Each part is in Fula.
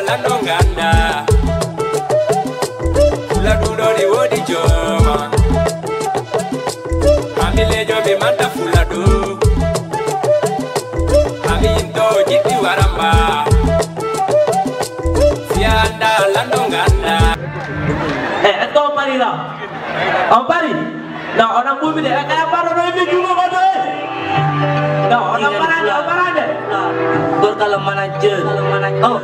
landonganda la dudo di wodi joma amile jobe manda fulado aminto jiti waramba sianda landonganda esto Paris là en Paris non on a mobilisé la caravane on a vu du monde non on a parade pour kalau manager oh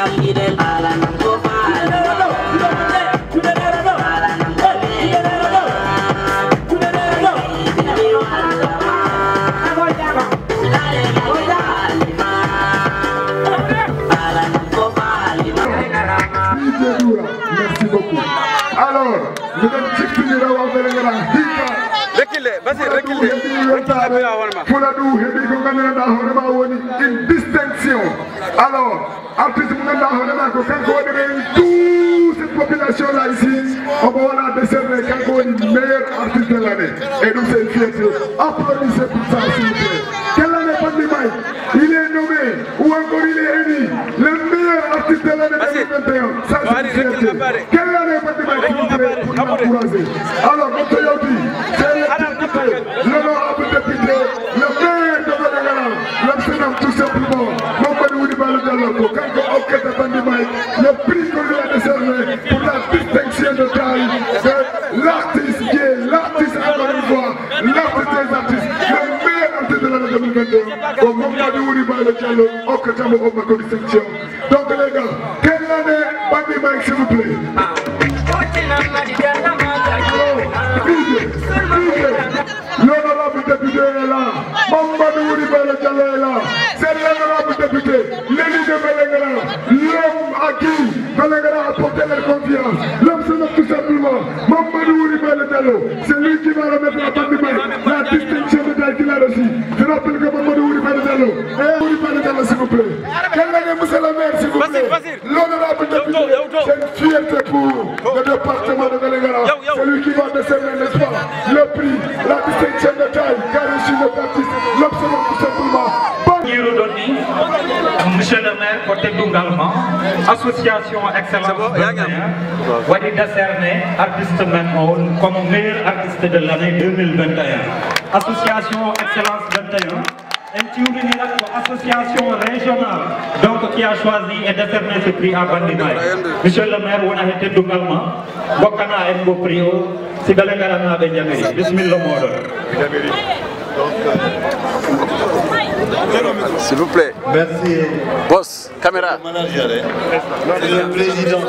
ini sudah une distinction. Alors, artiste toute cette population-là ici, on va la décerner le meilleur artiste de l'année. Et nous, c'est une fierté. Applaudissez pour ça, s'il vous plaît. Quelle année Pandimai? Il est nommé, ou encore il est élu, le meilleur artiste de l'année 2021. Ça, c'est une fierté. Quelle année Pandimai, s'il vous plaît, pour l'encourager? Alors, notre Yauti, c'est le député, l'honorable député, le maire de Badagara, l'absent tout simplement, Mamadou Oudibalo Diallo, quand Oketa Pandimai, le prix qu'on lui a décerné pour la distinction de taille de l'artiste qui est l'artiste, encore une fois, l'artiste des artistes, le meilleur artiste de l'année 2021, donc Mamadou Oudibalo Diallo, Oketa Moko distinction. Donc les gars, quelle année Pandimai, s'il vous plaît? L'honorable député est là, Mamadou Oudibalo Diallo est là, c'est l'honorable député, l'élu de Belengara, l'homme à qui Belengara a porté leur confiance, l'homme se nomme tout simplement, Mamadou Oudibalo Diallo, c'est lui qui va remettre à Pandimai la distinction de taille qu'il a reçue. Je rappelle que Mamadou Oudibalo Diallo, et Oudibalo Diallo s'il vous plaît, quelle année monsieur le maire s'il vous plaît, l'honorable député, c'est une fierté pour le département de Belengara, c'est lui qui va décerner n'est-ce pas, le prix, la distinction de taille, car je suis le artiste, l'observe tout simplement. Monsieur le maire, côté d'Ungalman, association Excellence 21, Wadi décerné artiste Menhol comme meilleur artiste de l'année 2021. Association Excellence 21, association régionale donc qui a choisi et décerné ce prix à Pandimai. Monsieur le maire, on a été d'Ungalman, Bokana et Boprio, c'est Belengara Benjamiri. Bismillah s'il vous plaît. Merci. Boss, caméra. C'est le président.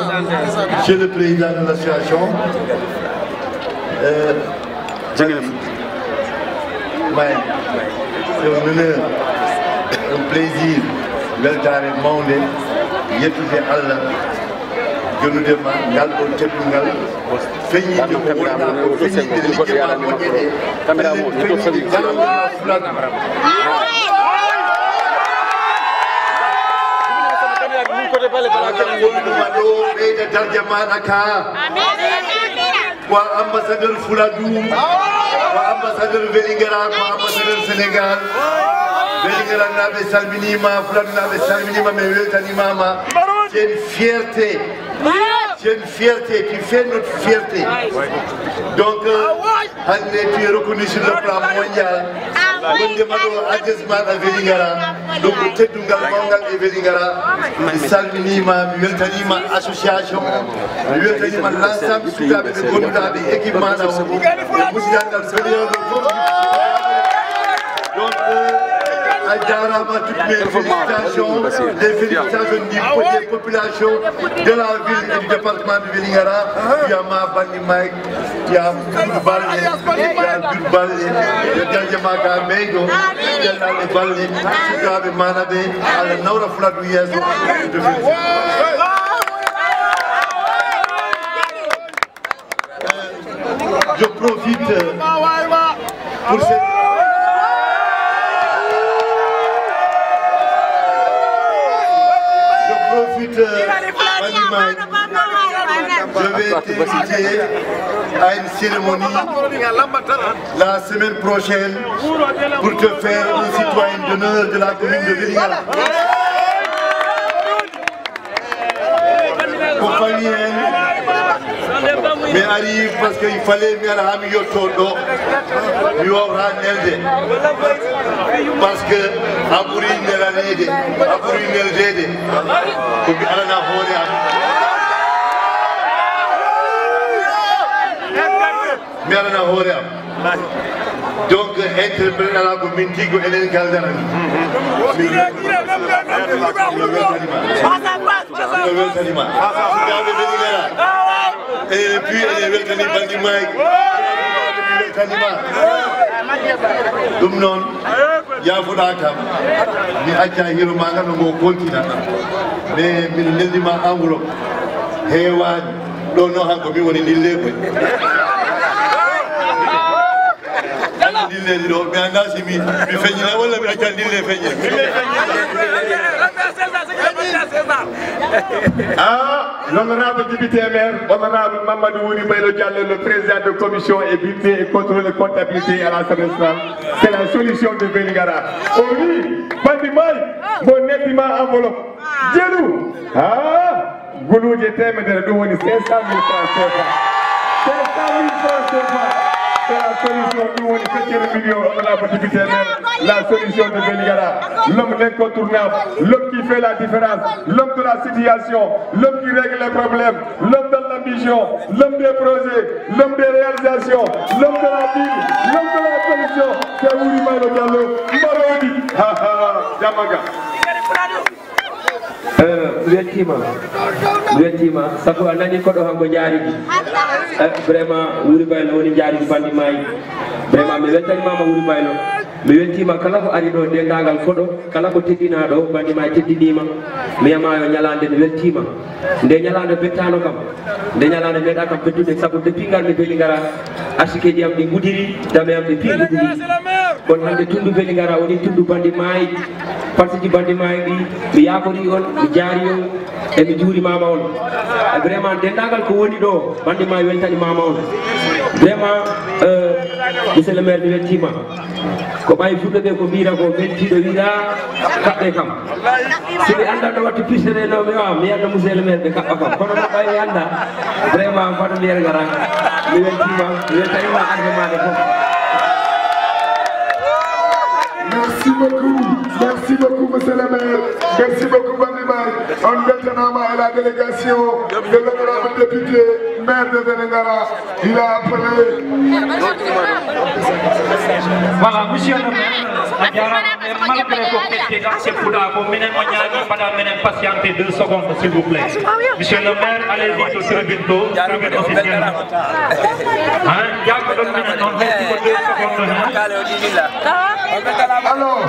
Monsieur le président de l'association. C'est un honneur, un plaisir. Weltare Maunde, Yettude Allah. Je nous demande, Galbo Tebungal, Feni de Wona, Feni de Ligema Moyede, Feni de Galbo ambassadeur Fouladou, ambassadeur Vélingara, ambassadeur Sénégal, Vélingara n'avait Salminima, Fouladou n'avait Salminima, mais Weltanimama, c'est une fierté. C'est une fierté, tu fais notre fierté. Donc, tu es reconnu sur le plan mondial. wonde maɗo adressement a Vélingara donc teddungal mawgal e Vélingara mi salminima mi weltanima association mi weltanima l'ensemble sukaɓe ɓe gonduɗaɓe équipe maɗa o musidalngal feliyaɗo fof donc a jarama toutes mes félicitations des félicitations des populations de la ville et du département de Vélingara. Il y a ma bandi Mike, il y a Boudbal, il y a Boudbal, il y a Djamaka Meido, il y a les Balli, Sugabe Manabe, à la Naura Fladouiez de je profite pour cette... Je vais t'inviter à une cérémonie la semaine prochaine pour te faire un citoyen d'honneur de la commune de Vélingara. Compagnie, mais arrive parce qu'il fallait me ramener yotodo, yora nelde, parce que aburi nela nede, aburi nelde, pour que alana hore. Miarana hore. Donc interpellé à la commune Tigo et les Calderani. Et puis elle est welcome Bandi Mike. Dum non ya fudaka ni acca hirmanga no go kontina mais min neldima enveloppe hewani do no hanko mi woni dille ko dille do mi anda si mi feñina wala mi acca dille feñe l'honorable député maire, honorable Mamadou Wouri Baylo Diallo, le président de commission et budget et contrôle de comptabilité à l'Assemblée nationale, c'est la solution de Vélingara. Oui, Bandimay, mon nettement enveloppe. Djelou, Goulou j'étais, mais de 500 000 francs CFA. 500 000 francs CFA. C'est la solution de 7 millions, honorable député maire, la solution de Vélingara. L'homme incontournable, l'homme qui fait la différence, l'homme de la situation, l'homme qui règle les problèmes, l'homme de l'ambition, l'homme des projets, l'homme des réalisations, l'homme de la ville, l'homme de la solution. C'est Wouri Baylo Diallo, Marodi, Jamaga. Weltima sabu a nani koɗo hanko jaariji vraiment Wouri Baylo woni jaariji Bandi Mayi vraiment mi weltanimama Wouri Baylo mi weltima kala ko ari ɗo dendagal koɗo kala ko teddina ɗo Bandi Mayi teddinima mi yamayo ñalande mi weltima nde ñalande bettano kam nde ñalande meeɗa kam bettude sabu depuis ngarmi Vélingara arsikeji am ɗi gudiri dame am ɗe pi gudiri kono hande tundu Vélingara woni tundu Bandi Mayi parti ji Bandi Mayi ɗi mi yakori on mi jaari on e mi juurimama on vraiment dendagal ko woni ɗo Bandi Mayi weltanimama on vraiment monsieur le maire mi weltima ko ɓayi fulɓe ɓe ko mbira ko weltiɗo wiɗa kaɓɓe kam somi anda ɗo wattu pistere no mi wawa mi yadda monsieur le maire ɓe kaɓɓa kam kono no ɓayi anda vraiment mbaɗo nder gara mi weltima mi weltanima arde maɗe fof. Merci beaucoup, monsieur le maire. Merci beaucoup, Bandi Mayi. On maintenant à la délégation de l'honorable député, maire de Vélingara. Il a appelé. Voilà, monsieur le maire, malgré vos questions dans ces poulards, vous menez mon ami, madame, menez patienter 2 secondes, s'il vous plaît. Monsieur le maire, allez-y au tribune officiel. Alors,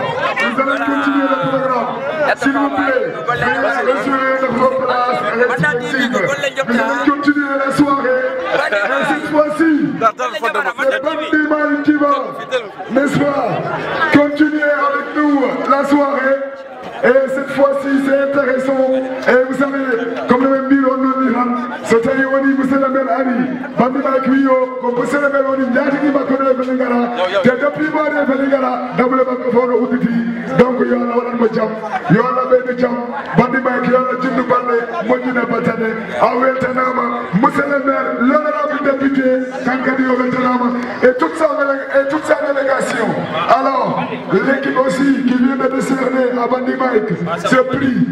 nous allons continuer le programme. S'il vous plaît, retirez de vos places respectives. Nous allons continuer la soirée. Et cette fois-ci, c'est Bandi Mayi qui va, n'est-ce pas, continuer avec nous la soirée. Et cette fois-ci, c'est intéressant. Et vous savez, comme le même bureau nous dit, c'est un ironi, monsieur le maire Ali, Bandi Mayi Kuyo, comme monsieur le maire Ali, Yati qui va connaître Vélingara, depuis moi de Vélingara, dans le microphone Ouditi. Donc, il y a la Jam, il y a la Bébé Jam, Bandi Mayi qui a la Jim Bande, Modina Batane, Awel Tanama, monsieur le maire, l'honorable député, Kankadi Awel Tanama, et toute sa délégation. Alors, L'équipe aussi qui vient de décerner à Bandi Mike ce prix.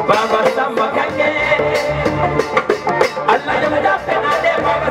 Baba Samba Kanye, Allah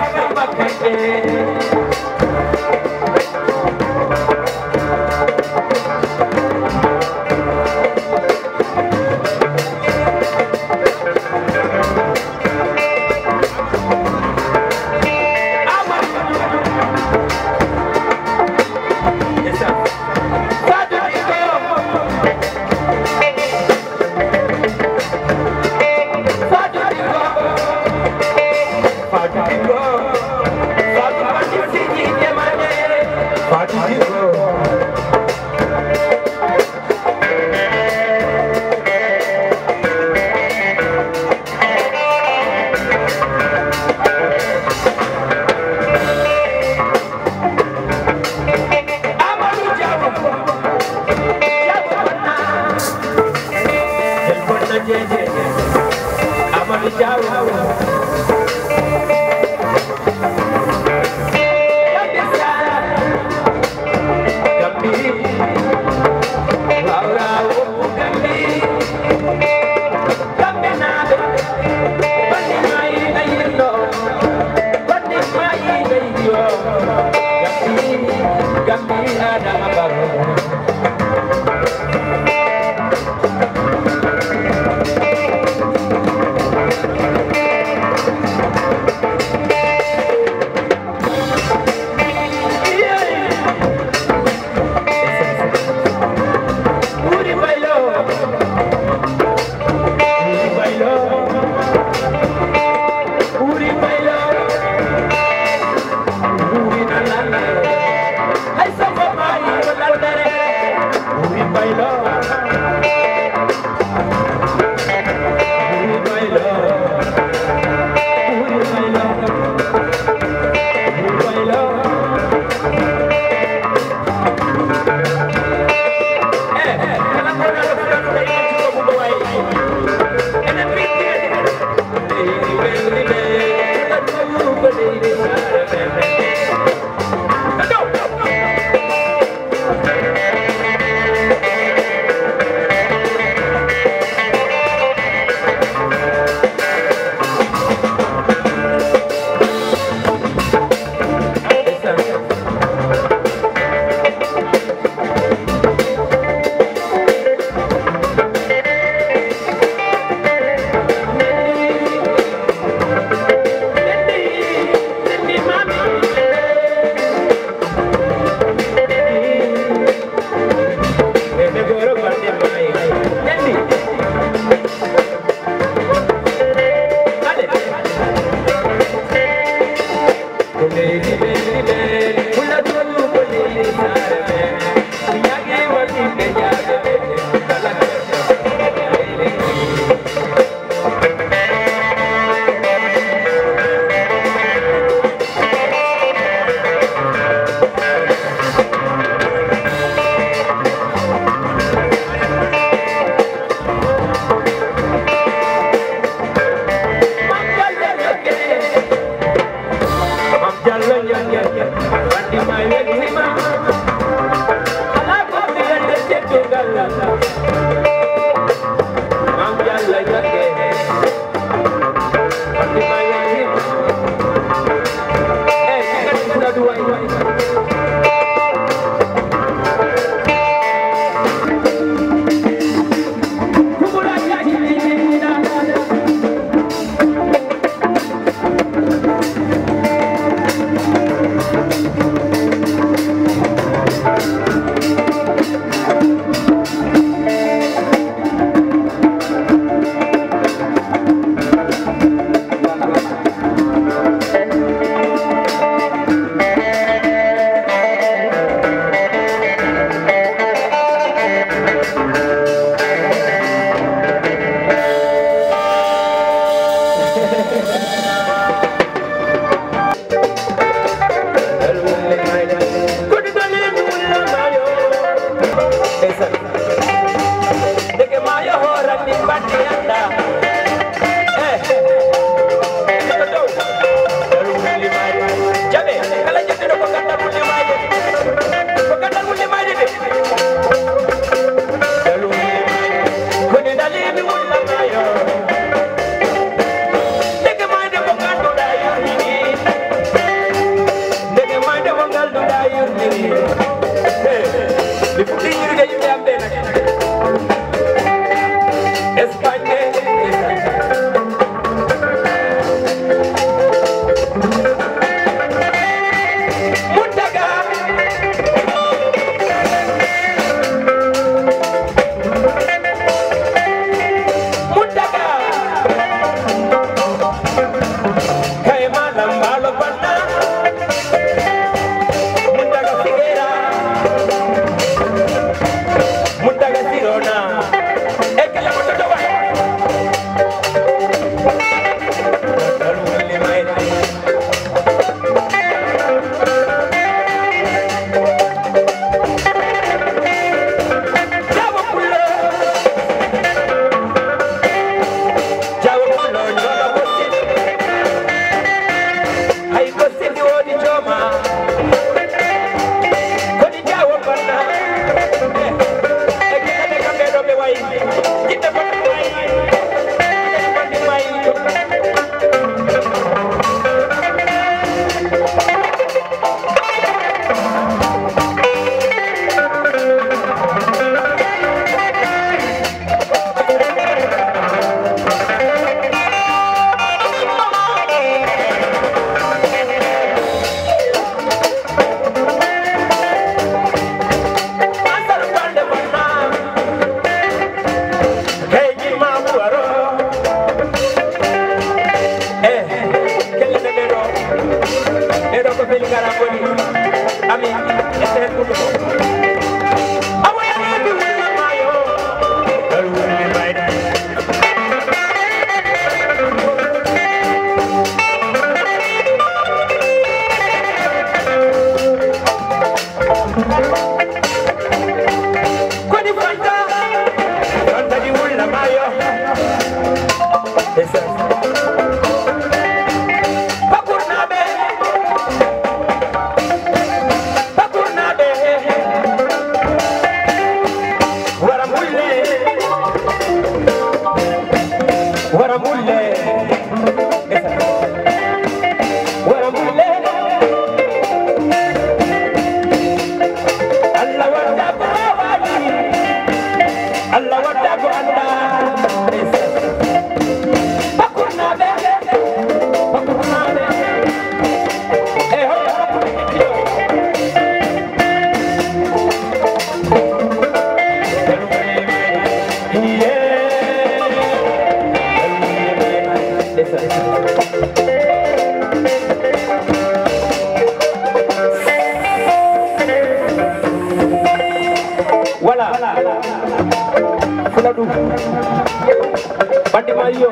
Bandi Mayo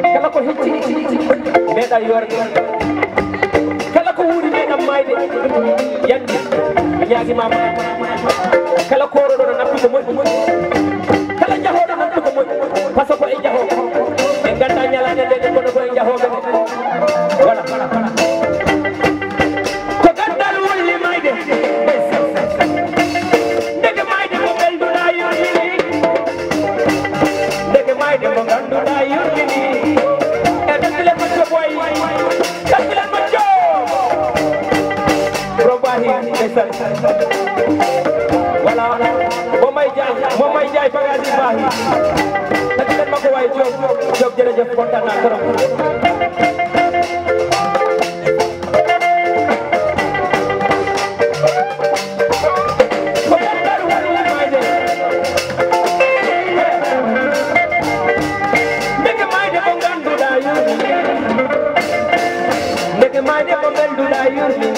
kala ko hecci meda yorde kala ko wuri meda mayde yandi nyaagi mama kala ko rodo nappi ko moy kala jahodo nappi ko moy paso ko e jaho e ganda nyalande de ko e jaho be wala ko gandal wolli mayde ndege mayde mo belduna yordi mo ganduɗa yurdini e dakkilen mo jogoy dakkilen mo jo robahi ndeysaan wala momay jaay bagage bahi dakkilen ma ko way job jërëjëf kontaan naa trop You're